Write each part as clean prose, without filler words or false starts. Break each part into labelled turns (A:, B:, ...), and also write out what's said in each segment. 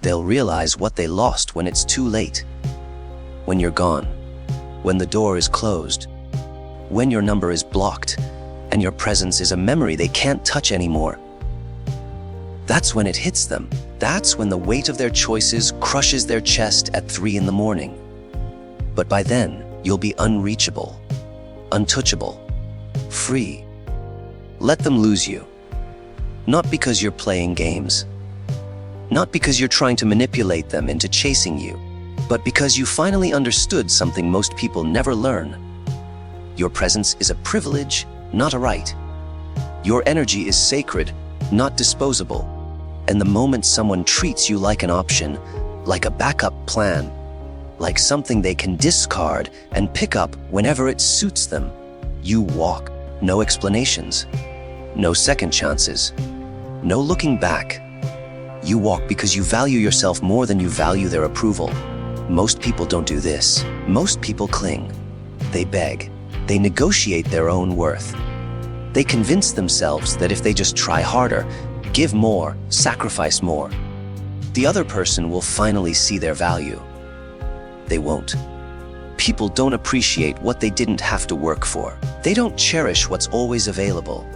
A: They'll realize what they lost when it's too late. When you're gone, when the door is closed, when your number is blocked, and your presence is a memory they can't touch anymore. That's when it hits them. That's when the weight of their choices crushes their chest at 3 in the morning. But by then, you'll be unreachable, untouchable, free. Let them lose you. Not because you're playing games. Not because you're trying to manipulate them into chasing you, but because you finally understood something most people never learn. Your presence is a privilege, not a right. Your energy is sacred, not disposable. And the moment someone treats you like an option, like a backup plan, like something they can discard and pick up whenever it suits them, you walk. No explanations, no second chances, no looking back. You walk because you value yourself more than you value their approval. Most people don't do this. Most people cling. They beg. They negotiate their own worth. They convince themselves that if they just try harder, give more, sacrifice more, the other person will finally see their value. They won't. People don't appreciate what they didn't have to work for. They don't cherish what's always available.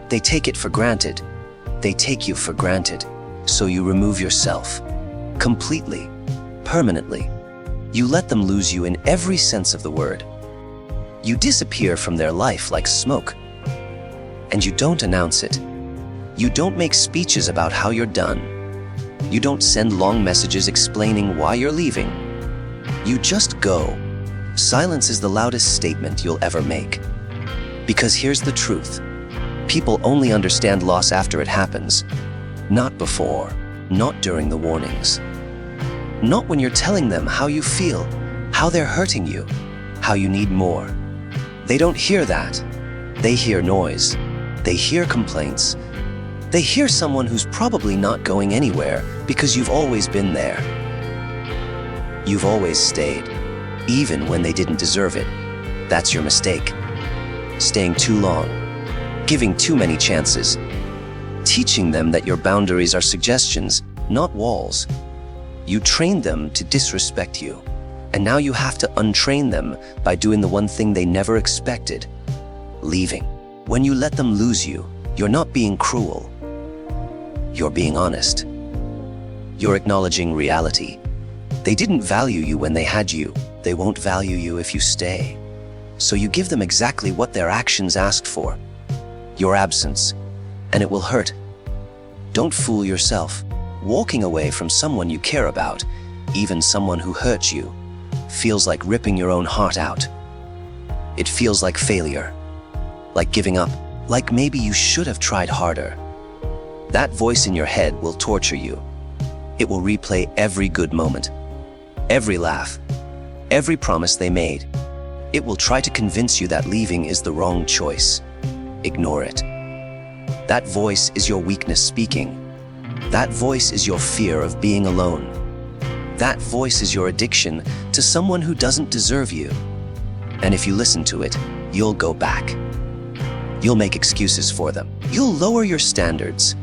A: They take it for granted. They take you for granted. So you remove yourself. Completely. Permanently. You let them lose you in every sense of the word. You disappear from their life like smoke. And you don't announce it. You don't make speeches about how you're done. You don't send long messages explaining why you're leaving. You just go. Silence is the loudest statement you'll ever make. Because here's the truth. People only understand loss after it happens. Not before. Not during the warnings. Not when you're telling them how you feel, how they're hurting you, how you need more. They don't hear that. They hear noise. They hear complaints. They hear someone who's probably not going anywhere because you've always been there. You've always stayed, even when they didn't deserve it. That's your mistake. Staying too long, giving too many chances, teaching them that your boundaries are suggestions, not walls. You trained them to disrespect you, and now you have to untrain them by doing the one thing they never expected: leaving. When you let them lose you, you're not being cruel. You're being honest. You're acknowledging reality. They didn't value you when they had you. They won't value you if you stay. So you give them exactly what their actions asked for: your absence, and it will hurt. Don't fool yourself. Walking away from someone you care about, even someone who hurts you, feels like ripping your own heart out. It feels like failure, like giving up, like maybe you should have tried harder. That voice in your head will torture you. It will replay every good moment, every laugh, every promise they made. It will try to convince you that leaving is the wrong choice. Ignore it. That voice is your weakness speaking. That voice is your fear of being alone. That voice is your addiction to someone who doesn't deserve you. And if you listen to it, you'll go back. You'll make excuses for them. You'll lower your standards.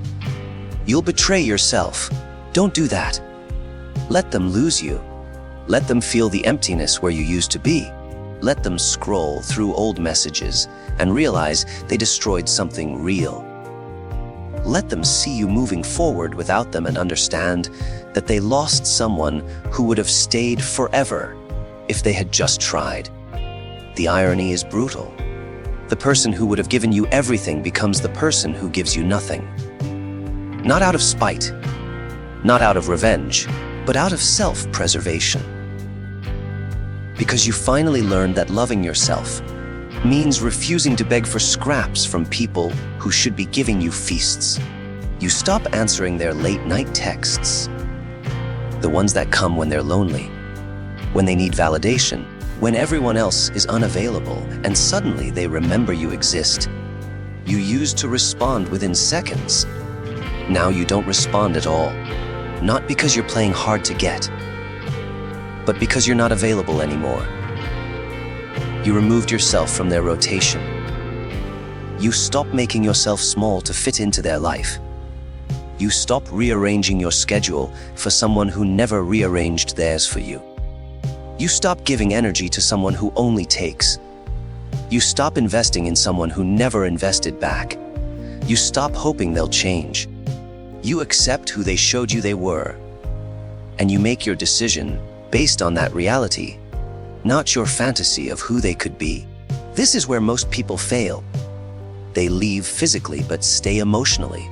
A: You'll betray yourself. Don't do that. Let them lose you. Let them feel the emptiness where you used to be. Let them scroll through old messages and realize they destroyed something real. Let them see you moving forward without them and understand that they lost someone who would have stayed forever if they had just tried. The irony is brutal. The person who would have given you everything becomes the person who gives you nothing. Not out of spite, not out of revenge, but out of self-preservation. Because you finally learned that loving yourself means refusing to beg for scraps from people who should be giving you feasts. You stop answering their late-night texts, the ones that come when they're lonely, when they need validation, when everyone else is unavailable, and suddenly they remember you exist. You used to respond within seconds. Now you don't respond at all, not because you're playing hard to get, but because you're not available anymore. You removed yourself from their rotation. You stopped making yourself small to fit into their life. You stop rearranging your schedule for someone who never rearranged theirs for you. You stop giving energy to someone who only takes. You stop investing in someone who never invested back. You stop hoping they'll change. You accept who they showed you they were. And you make your decision based on that reality, not your fantasy of who they could be. This is where most people fail. They leave physically but stay emotionally.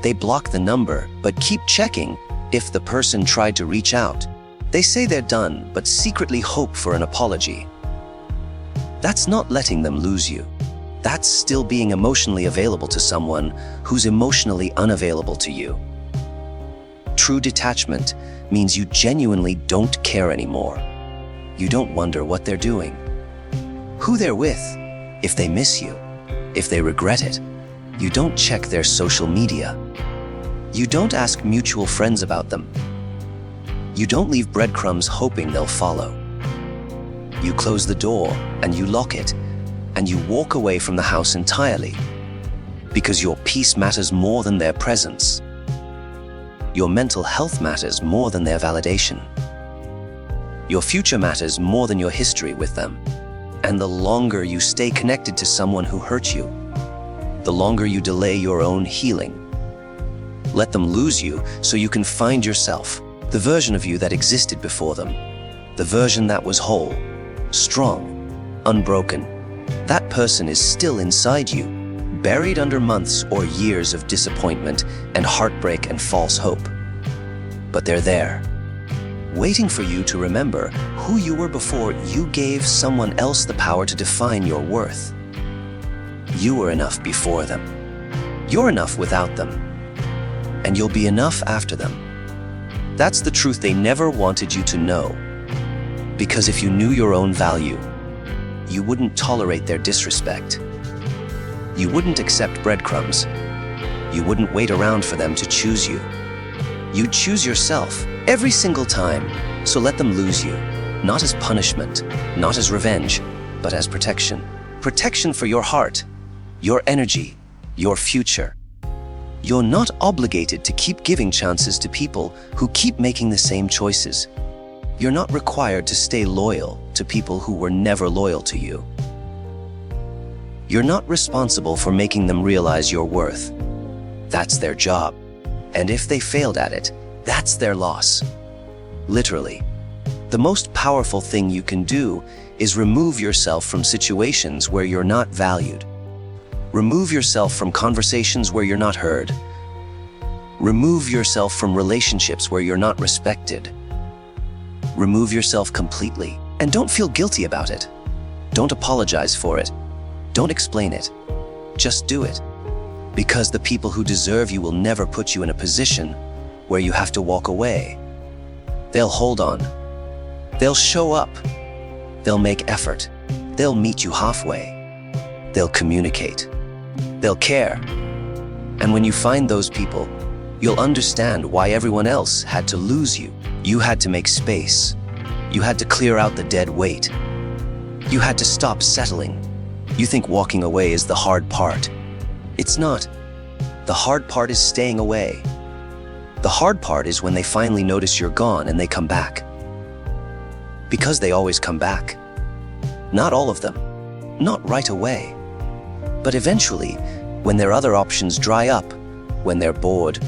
A: They block the number but keep checking if the person tried to reach out. They say they're done but secretly hope for an apology. That's not letting them lose you. That's still being emotionally available to someone who's emotionally unavailable to you. True detachment means you genuinely don't care anymore. You don't wonder what they're doing, who they're with, if they miss you, if they regret it. You don't check their social media. You don't ask mutual friends about them. You don't leave breadcrumbs hoping they'll follow. You close the door and you lock it, and you walk away from the house entirely, because your peace matters more than their presence. Your mental health matters more than their validation. Your future matters more than your history with them. And the longer you stay connected to someone who hurt you, the longer you delay your own healing. Let them lose you so you can find yourself, the version of you that existed before them, the version that was whole, strong, unbroken. That person is still inside you, buried under months or years of disappointment and heartbreak and false hope. But they're there, waiting for you to remember who you were before you gave someone else the power to define your worth. You were enough before them. You're enough without them. And you'll be enough after them. That's the truth they never wanted you to know. Because if you knew your own value, you wouldn't tolerate their disrespect. You wouldn't accept breadcrumbs. You wouldn't wait around for them to choose you. You'd choose yourself every single time, so let them lose you, not as punishment, not as revenge, but as protection. Protection for your heart, your energy, your future. You're not obligated to keep giving chances to people who keep making the same choices. You're not required to stay loyal to people who were never loyal to you. You're not responsible for making them realize your worth. That's their job. And if they failed at it, that's their loss. Literally. The most powerful thing you can do is remove yourself from situations where you're not valued. Remove yourself from conversations where you're not heard. Remove yourself from relationships where you're not respected. Remove yourself completely, and don't feel guilty about it. Don't apologize for it. Don't explain it. Just do it. Because the people who deserve you will never put you in a position where you have to walk away. They'll hold on. They'll show up. They'll make effort. They'll meet you halfway. They'll communicate. They'll care. And when you find those people, you'll understand why everyone else had to lose you. You had to make space. You had to clear out the dead weight. You had to stop settling. You think walking away is the hard part. It's not. The hard part is staying away. The hard part is when they finally notice you're gone and they come back. Because they always come back. Not all of them. Not right away. But eventually, when their other options dry up, when they're bored,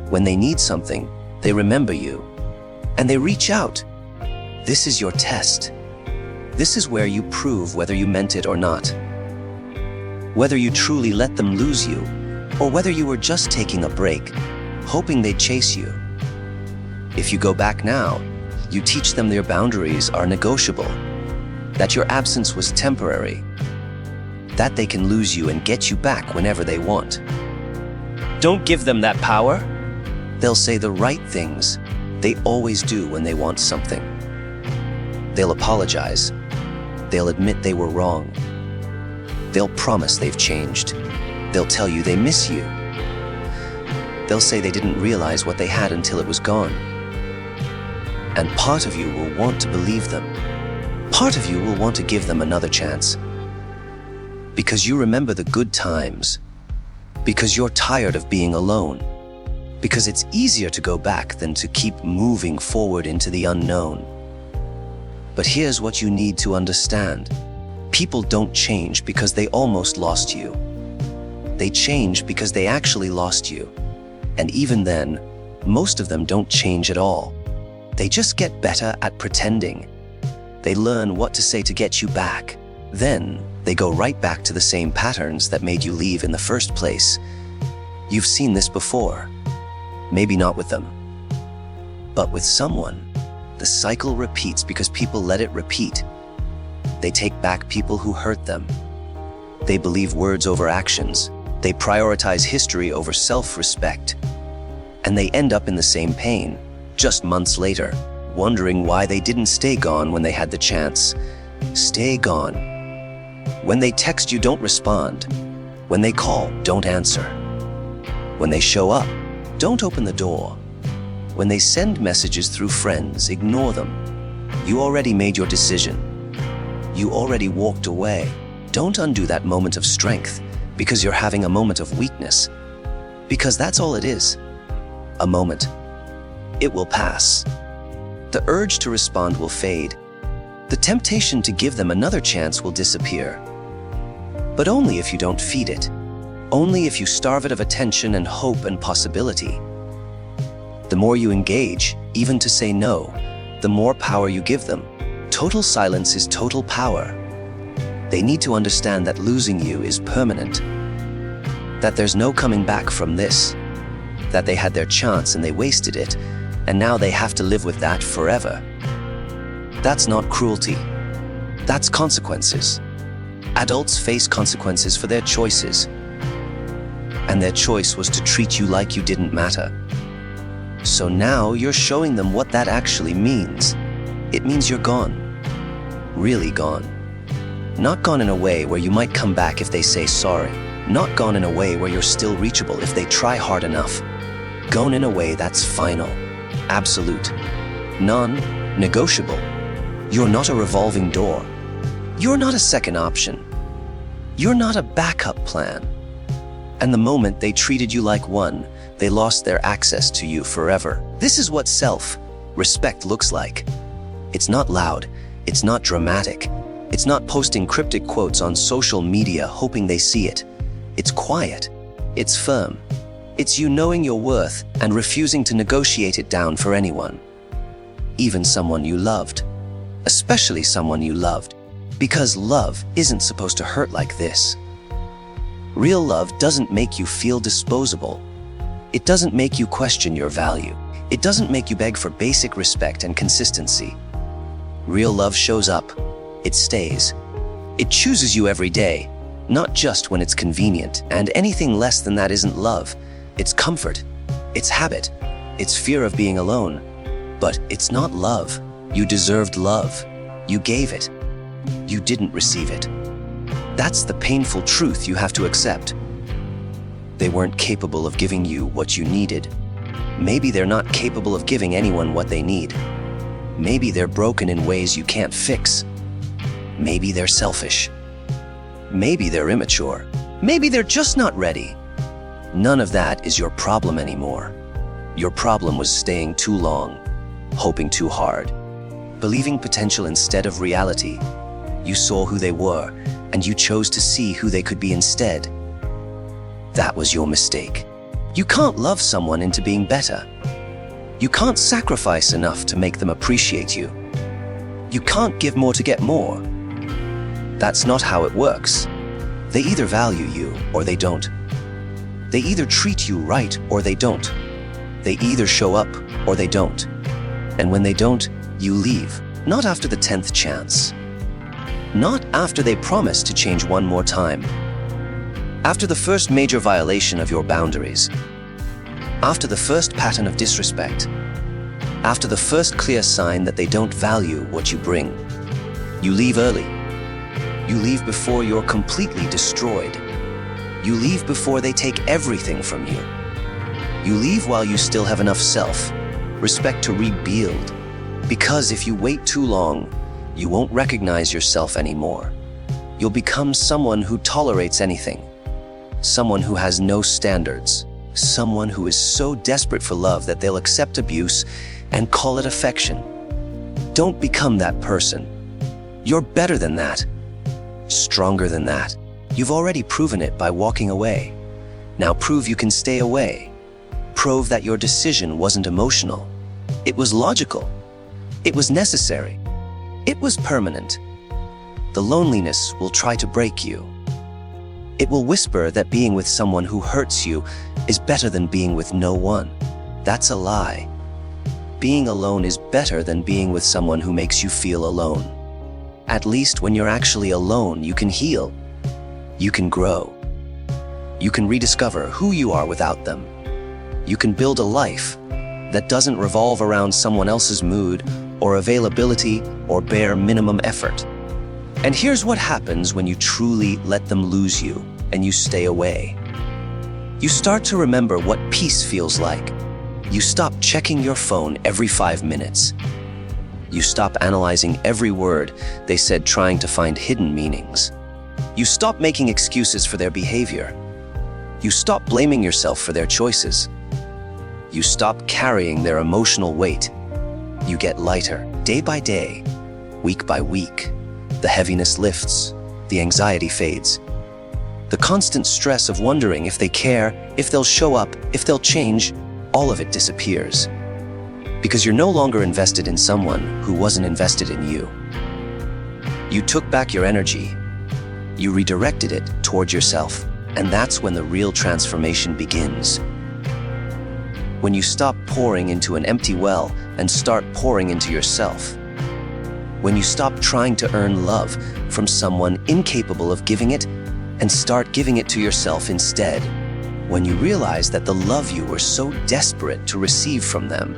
A: when they need something, they remember you. And they reach out. This is your test. This is where you prove whether you meant it or not. Whether you truly let them lose you, or whether you were just taking a break, hoping they'd chase you. If you go back now, you teach them their boundaries are negotiable, that your absence was temporary, that they can lose you and get you back whenever they want. Don't give them that power. They'll say the right things. They always do when they want something. They'll apologize. They'll admit they were wrong. They'll promise they've changed. They'll tell you they miss you. They'll say they didn't realize what they had until it was gone. And part of you will want to believe them. Part of you will want to give them another chance. Because you remember the good times. Because you're tired of being alone. because it's easier to go back than to keep moving forward into the unknown. But here's what you need to understand. People don't change because they almost lost you. They change because they actually lost you. And even then, most of them don't change at all. They just get better at pretending. They learn what to say to get you back. Then, they go right back to the same patterns that made you leave in the first place. You've seen this before. Maybe not with them, but with someone. The cycle repeats because people let it repeat. They take back people who hurt them. They believe words over actions. They prioritize history over self-respect. And they end up in the same pain, just months later, wondering why they didn't stay gone when they had the chance. Stay gone. When they text you, don't respond. When they call, don't answer. When they show up, don't open the door. When they send messages through friends, ignore them. You already made your decision. You already walked away. Don't undo that moment of strength because you're having a moment of weakness. Because that's all it is. A moment. It will pass. The urge to respond will fade. The temptation to give them another chance will disappear. But only if you don't feed it. Only if you starve it of attention and hope and possibility. The more you engage, even to say no, the more power you give them. Total silence is total power. They need to understand that losing you is permanent. That there's no coming back from this. That they had their chance and they wasted it, and now they have to live with that forever. That's not cruelty. That's consequences. Adults face consequences for their choices. And their choice was to treat you like you didn't matter. So now you're showing them what that actually means. It means you're gone. Really gone. Not gone in a way where you might come back if they say sorry. Not gone in a way where you're still reachable if they try hard enough. Gone in a way that's final, absolute, non-negotiable. You're not a revolving door. You're not a second option. You're not a backup plan. And the moment they treated you like one, they lost their access to you forever. This is what self-respect looks like. It's not loud. It's not dramatic. It's not posting cryptic quotes on social media hoping they see it. It's quiet. It's firm. It's you knowing your worth and refusing to negotiate it down for anyone. Even someone you loved. Especially someone you loved. Because love isn't supposed to hurt like this. Real love doesn't make you feel disposable. It doesn't make you question your value. It doesn't make you beg for basic respect and consistency. Real love shows up. It stays. It chooses you every day, not just when it's convenient, and anything less than that isn't love. It's comfort. It's habit. It's fear of being alone. But it's not love. You deserved love. You gave it. You didn't receive it. That's the painful truth you have to accept. They weren't capable of giving you what you needed. Maybe they're not capable of giving anyone what they need. Maybe they're broken in ways you can't fix. Maybe they're selfish. Maybe they're immature. Maybe they're just not ready. None of that is your problem anymore. Your problem was staying too long, hoping too hard, believing potential instead of reality. You saw who they were, and you chose to see who they could be instead. That was your mistake. You can't love someone into being better. You can't sacrifice enough to make them appreciate you. You can't give more to get more. That's not how it works. They either value you or they don't. They either treat you right or they don't. They either show up or they don't. And when they don't, you leave. Not after the 10th chance. Not after they promise to change one more time. After the first major violation of your boundaries. After the first pattern of disrespect. After the first clear sign that they don't value what you bring. You leave early. You leave before you're completely destroyed. You leave before they take everything from you. You leave while you still have enough self-respect to rebuild. Because if you wait too long, you won't recognize yourself anymore. You'll become someone who tolerates anything. Someone who has no standards. someone who is so desperate for love that they'll accept abuse and call it affection. Don't become that person. You're better than that. Stronger than that. You've already proven it by walking away. Now prove you can stay away. Prove that your decision wasn't emotional. It was logical. It was necessary. It was permanent. The loneliness will try to break you. It will whisper that being with someone who hurts you is better than being with no one. That's a lie. Being alone is better than being with someone who makes you feel alone. At least when you're actually alone, you can heal. You can grow. You can rediscover who you are without them. You can build a life that doesn't revolve around someone else's mood or availability or bare minimum effort. And here's what happens when you truly let them lose you and you stay away. You start to remember what peace feels like. You stop checking your phone every 5 minutes. You stop analyzing every word they said, trying to find hidden meanings. You stop making excuses for their behavior. You stop blaming yourself for their choices. You stop carrying their emotional weight. You get lighter, day by day, week by week. The heaviness lifts, the anxiety fades. The constant stress of wondering if they care, if they'll show up, if they'll change, all of it disappears. Because you're no longer invested in someone who wasn't invested in you. You took back your energy. You redirected it toward yourself. And that's when the real transformation begins. When you stop pouring into an empty well and start pouring into yourself. When you stop trying to earn love from someone incapable of giving it and start giving it to yourself instead. When you realize that the love you were so desperate to receive from them,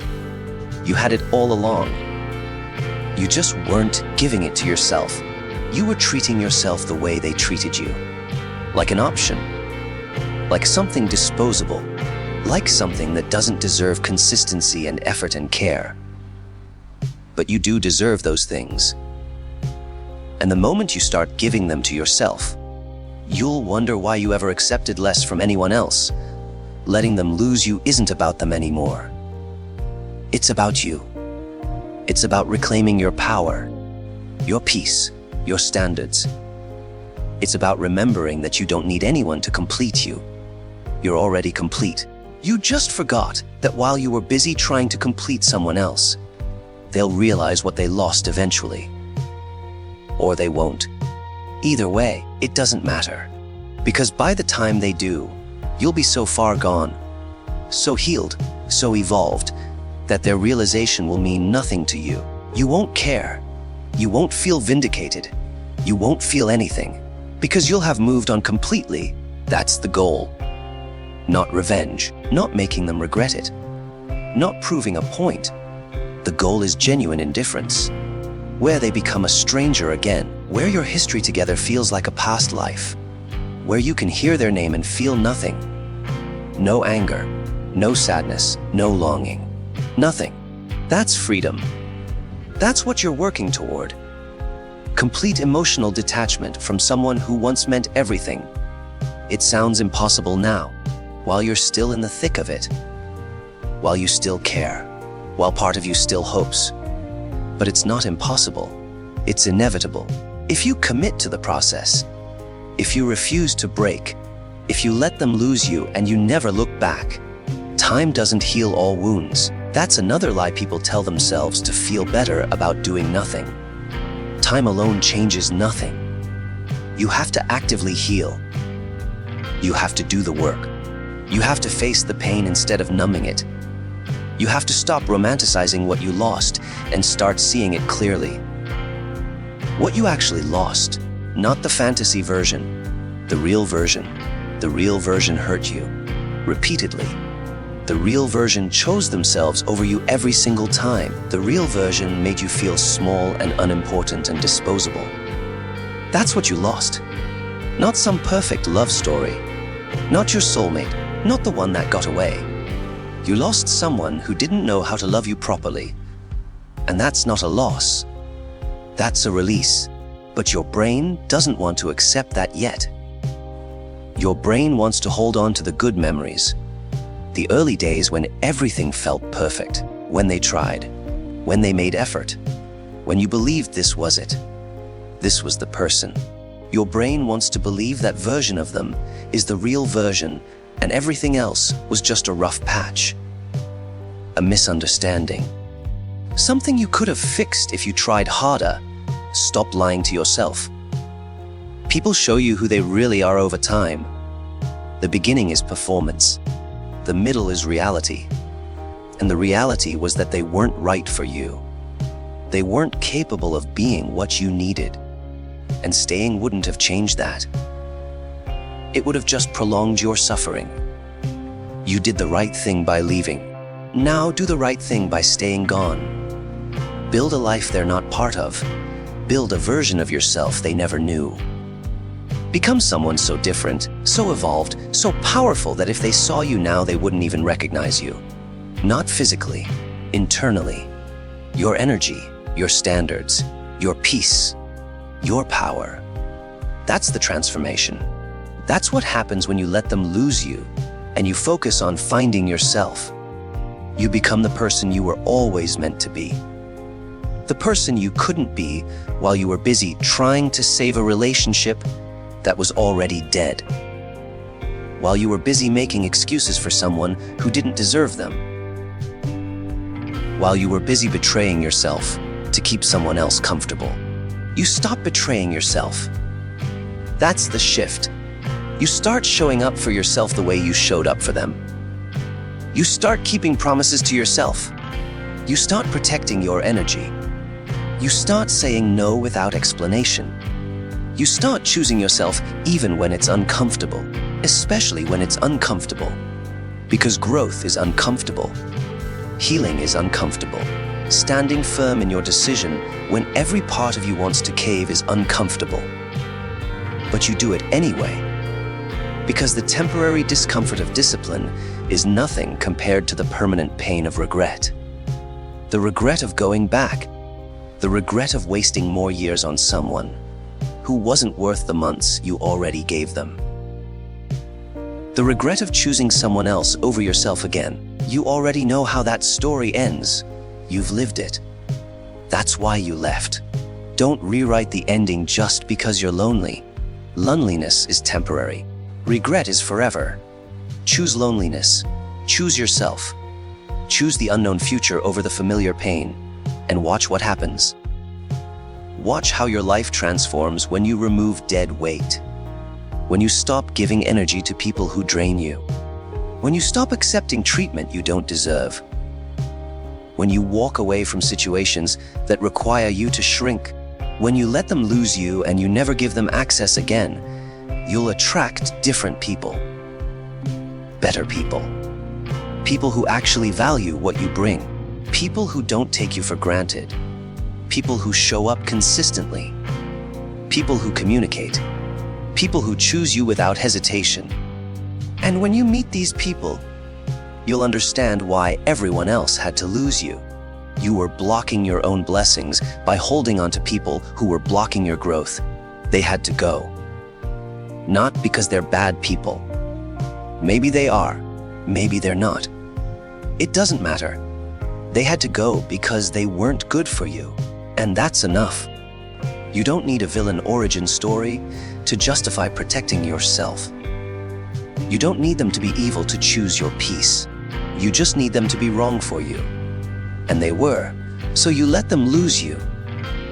A: you had it all along. You just weren't giving it to yourself. You were treating yourself the way they treated you. Like an option. Like something disposable. Like something that doesn't deserve consistency and effort and care. But you do deserve those things. And the moment you start giving them to yourself, you'll wonder why you ever accepted less from anyone else. Letting them lose you isn't about them anymore. It's about you. It's about reclaiming your power, your peace, your standards. It's about remembering that you don't need anyone to complete you. You're already complete. You just forgot that while you were busy trying to complete someone else, they'll realize what they lost eventually. Or they won't. Either way, it doesn't matter. Because by the time they do, you'll be so far gone, so healed, so evolved, that their realization will mean nothing to you. You won't care. You won't feel vindicated. You won't feel anything. Because you'll have moved on completely. That's the goal. Not revenge. Not making them regret it. Not proving a point. The goal is genuine indifference. Where they become a stranger again. Where your history together feels like a past life. Where you can hear their name and feel nothing. No anger. No sadness. No longing. Nothing. That's freedom. That's what you're working toward. Complete emotional detachment from someone who once meant everything. It sounds impossible now, while you're still in the thick of it. While you still care. While part of you still hopes. But it's not impossible. It's inevitable. If you commit to the process, if you refuse to break, if you let them lose you and you never look back, time doesn't heal all wounds. That's another lie people tell themselves to feel better about doing nothing. Time alone changes nothing. You have to actively heal. You have to do the work. You have to face the pain instead of numbing it. You have to stop romanticizing what you lost and start seeing it clearly. What you actually lost, not the fantasy version, the real version. The real version hurt you, repeatedly. The real version chose themselves over you every single time. The real version made you feel small and unimportant and disposable. That's what you lost. Not some perfect love story. Not your soulmate, not the one that got away. You lost someone who didn't know how to love you properly. And that's not a loss. That's a release. But your brain doesn't want to accept that yet. Your brain wants to hold on to the good memories, The early days when everything felt perfect, when they tried, when they made effort, when you believed this was it. This was the person. Your brain wants to believe that version of them is the real version, and everything else was just a rough patch. A misunderstanding. Something you could have fixed if you tried harder. Stop lying to yourself. People show you who they really are over time. The beginning is performance. The middle is reality. And the reality was that they weren't right for you. They weren't capable of being what you needed. And staying wouldn't have changed that. It would have just prolonged your suffering. You did the right thing by leaving. Now do the right thing by staying gone. Build a life they're not part of. Build a version of yourself they never knew. Become someone so different, so evolved, so powerful that if they saw you now, they wouldn't even recognize you. Not physically, internally. Your energy, your standards, your peace, your power. That's the transformation. That's what happens when you let them lose you and you focus on finding yourself. You become the person you were always meant to be. The person you couldn't be while you were busy trying to save a relationship that was already dead. While you were busy making excuses for someone who didn't deserve them. While you were busy betraying yourself to keep someone else comfortable. You stop betraying yourself. That's the shift. You start showing up for yourself the way you showed up for them. You start keeping promises to yourself. You start protecting your energy. You start saying no without explanation. You start choosing yourself even when it's uncomfortable, especially when it's uncomfortable. Because growth is uncomfortable. Healing is uncomfortable. Standing firm in your decision when every part of you wants to cave is uncomfortable. But you do it anyway. Because the temporary discomfort of discipline is nothing compared to the permanent pain of regret. The regret of going back. The regret of wasting more years on someone who wasn't worth the months you already gave them. The regret of choosing someone else over yourself again. You already know how that story ends. You've lived it. That's why you left. Don't rewrite the ending just because you're lonely. Loneliness is temporary. Regret is forever. Choose loneliness. Choose yourself. Choose the unknown future over the familiar pain, and watch what happens. Watch how your life transforms when you remove dead weight. When you stop giving energy to people who drain you. When you stop accepting treatment you don't deserve. When you walk away from situations that require you to shrink. When you let them lose you and you never give them access again, you'll attract different people. Better people. People who actually value what you bring. People who don't take you for granted. People who show up consistently. People who communicate. People who choose you without hesitation. And when you meet these people, you'll understand why everyone else had to lose you. You were blocking your own blessings by holding on to people who were blocking your growth. They had to go. Not because they're bad people. Maybe they are, maybe they're not. It doesn't matter. They had to go because they weren't good for you, and that's enough. You don't need a villain origin story to justify protecting yourself. You don't need them to be evil to choose your peace. You just need them to be wrong for you. And they were, so you let them lose you.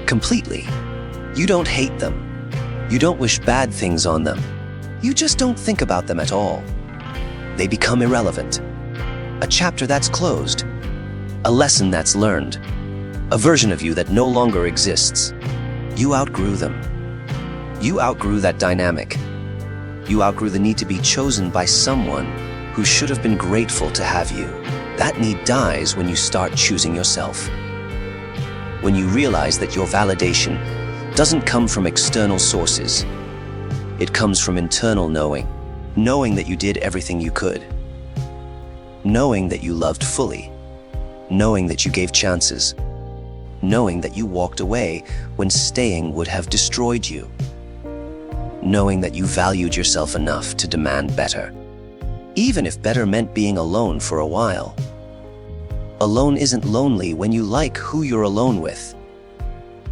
A: Completely. You don't hate them. You don't wish bad things on them. You just don't think about them at all. They become irrelevant. A chapter that's closed. A lesson that's learned. A version of you that no longer exists. You outgrew them. You outgrew that dynamic. You outgrew the need to be chosen by someone who should have been grateful to have you. That need dies when you start choosing yourself. When you realize that your validation doesn't come from external sources. It comes from internal knowing. Knowing that you did everything you could. Knowing that you loved fully. Knowing that you gave chances. Knowing that you walked away when staying would have destroyed you. Knowing that you valued yourself enough to demand better. even if better meant being alone for a while. Alone isn't lonely when you like who you're alone with.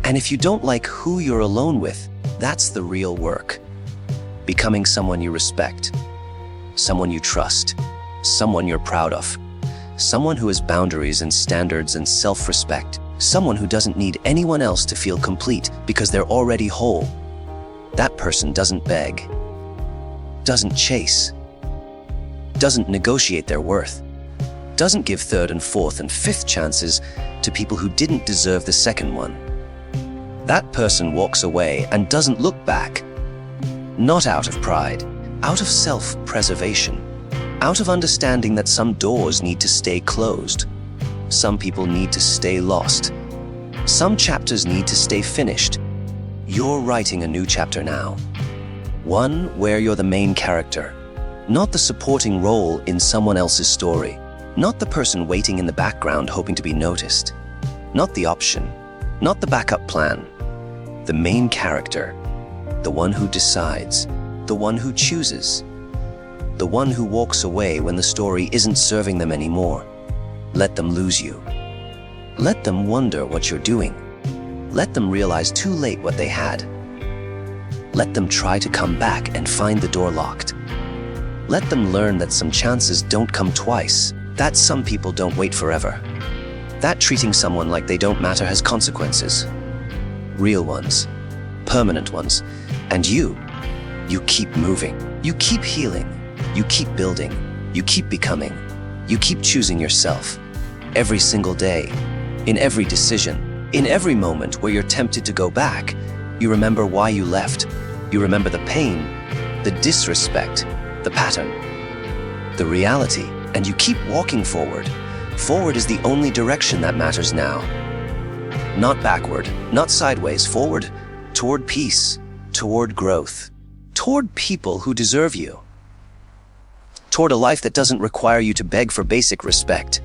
A: And if you don't like who you're alone with, that's the real work. Becoming someone you respect, someone you trust, someone you're proud of, someone who has boundaries and standards and self-respect, someone who doesn't need anyone else to feel complete because they're already whole. That person doesn't beg, doesn't chase, doesn't negotiate their worth, doesn't give third and fourth and fifth chances to people who didn't deserve the second one. That person walks away and doesn't look back, not out of pride, out of self-preservation, out of understanding that some doors need to stay closed, some people need to stay lost, some chapters need to stay finished. You're writing a new chapter now, one where you're the main character, not the supporting role in someone else's story, not the person waiting in the background hoping to be noticed, not the option, not the backup plan, the main character, the one who decides, the one who chooses, the one who walks away when the story isn't serving them anymore. Let them lose you. Let them wonder what you're doing. Let them realize too late what they had. Let them try to come back and find the door locked. Let them learn that some chances don't come twice, that some people don't wait forever, that treating someone like they don't matter has consequences. Real ones, permanent ones, and you keep moving, you keep healing, you keep building, you keep becoming, you keep choosing yourself. Every single day, in every decision, in every moment where you're tempted to go back, you remember why you left. You remember the pain, the disrespect, the pattern, the reality, and you keep walking forward. Forward is the only direction that matters now. Not backward, not sideways, forward, toward peace, toward growth, toward people who deserve you, toward a life that doesn't require you to beg for basic respect,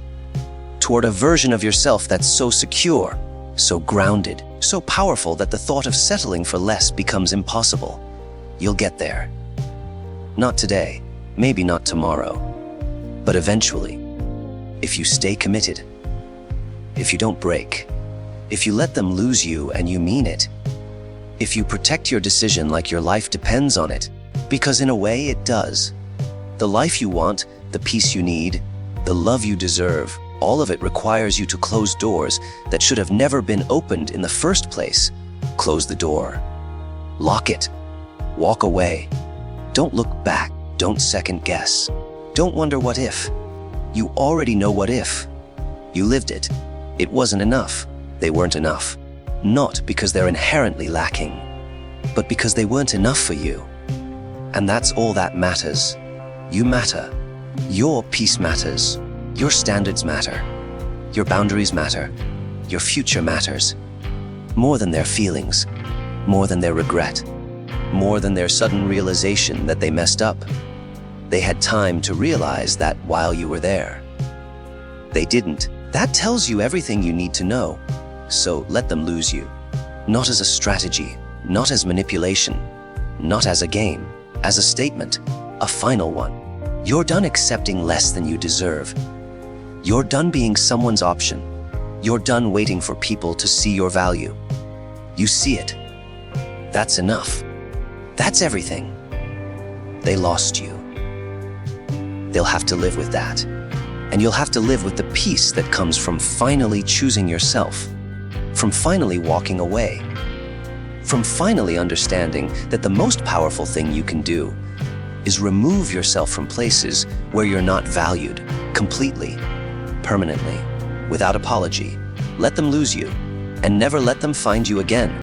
A: toward a version of yourself that's so secure, so grounded, so powerful that the thought of settling for less becomes impossible. You'll get there. Not today, maybe not tomorrow, but eventually, if you stay committed, if you don't break, if you let them lose you and you mean it, if you protect your decision like your life depends on it, because in a way it does. The life you want, the peace you need, the love you deserve, all of it requires you to close doors that should have never been opened in the first place. Close the door. Lock it. Walk away. Don't look back. Don't second guess. Don't wonder what if. You already know what if. You lived it. It wasn't enough. They weren't enough. Not because they're inherently lacking, but because they weren't enough for you. And that's all that matters. You matter. Your peace matters. Your standards matter. Your boundaries matter. Your future matters. More than their feelings, more than their regret, more than their sudden realization that they messed up. They had time to realize that while you were there. They didn't. That tells you everything you need to know. So let them lose you. Not as a strategy, not as manipulation, not as a game, as a statement, a final one. You're done accepting less than you deserve. You're done being someone's option. You're done waiting for people to see your value. You see it. That's enough. That's everything. They lost you. They'll have to live with that. And you'll have to live with the peace that comes from finally choosing yourself, from finally walking away, from finally understanding that the most powerful thing you can do is remove yourself from places where you're not valued, completely, permanently, without apology. Let them lose you, and never let them find you again.